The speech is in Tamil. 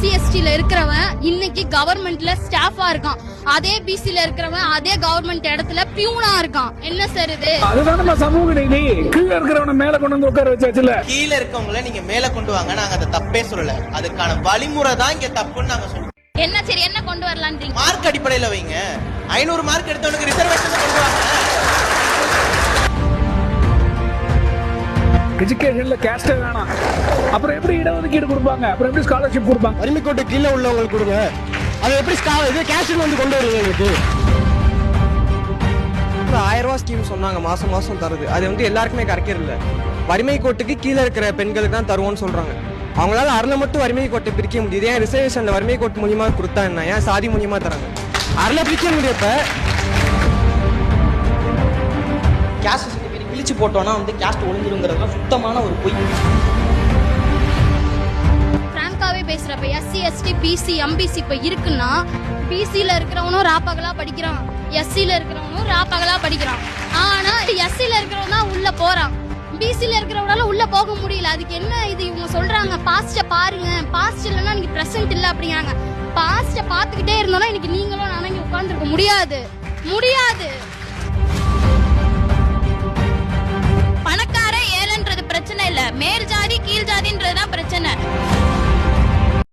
SC/ST இருக்கிறவன் இன்னைக்கு கவர்மெண்ட்ல ஸ்டாஃபா இருக்கான். அதே BC இருக்கிறவன் அதே கவர்மெண்ட் இடத்துல பியூனா இருக்கான். என்ன சார் இது? அதுதான் சமூக நீதி. கீழ இருக்கிறவன மேல கொண்டு வந்து உட்கார வச்சாச்சுல. கீழ இருக்கவங்கள நீங்க மேல கொண்டு வாங்க, நாங்க அதை தப்பே சொல்லல. அதுக்கான வழிமுறை தான் இங்க தப்புன்னு நாங்க சொல்றோம். என்ன சரி என்ன கொண்டு வரலான்றீங்க? மார்க் அடிப்படையில வைங்க. 500 மார்க் எடுத்தவனுக்கு ரிசர்வேஷன் கொண்டு வாங்க. எஜுகேஷன்ல கேஸ்டே வேணாம். அப்புறம் எப்படி இடஒதுக்கீடு கொடுப்பாங்க? அப்புறம் எப்படி ஸ்காலர்ஷிப் கொடுப்பாங்க? வறுமை கோட்டு கீழே உள்ளவங்களுக்கு கொடுங்க. அது எப்படி இது கேஸ்ட் வந்து கொண்டு வருவீங்க? எங்களுக்கு 1000 ரூபாய் ஸ்கீம் சொன்னாங்க மாசம் மாசம் தருது. அது வந்து எல்லாருக்குமே கிடைக்கிறதில்ல. வறுமை கோட்டுக்கு கீழே இருக்கிற பெண்களுக்கு தான் தருவோம்னு சொல்றாங்க. அவங்களால அருளை மட்டும் வறுமை கோட்டை பிரிக்க முடியுது. ஏன் ரிசர்வேஷன்ல வறுமை கோட்டு மூலியமா கொடுத்தா என்ன? ஏன் சாதி மூலியமா தராங்க? அருளை பிரிக்க முடியப்ப கேஸ்ட் சர்டிஃபிகேட் கிழிச்சு போட்டோம்னா வந்து கேஸ்ட் ஒழுங்குங்கிறது சுத்தமான ஒரு பொய். பிராங்காவே பேசுறப்ப SC/ST BC MBC இப்ப இருக்குன்னா BCல இருக்கிறவனும் ராப்பகலா படிக்கிறான், SCல இருக்கிறவனும் ராப்பகலா படிக்கிறான். ஆனா SCல இருக்கிறவன் தான் உள்ள போறான், BCல இருக்கிறவனால உள்ள போக முடியல. அதுக்கு என்ன இது? இவங்க சொல்றாங்க பாஸ்ட பாருங்க, பாஸ்ட் இல்லைன்னா இன்னைக்கு பிரசன்ட் இல்ல அப்படிங்கிறாங்க. பாஸ்ட பாத்துக்கிட்டே இருந்தோம்னா இன்னைக்கு நீங்களும் நானும் இங்க உட்கார்ந்துருக்க முடியாது. பணக்கார ஏழைன்றது பிரச்சனை இல்ல, மேல் ஜாதி கீழ் ஜாதின்றதுதான் பிரச்சனை.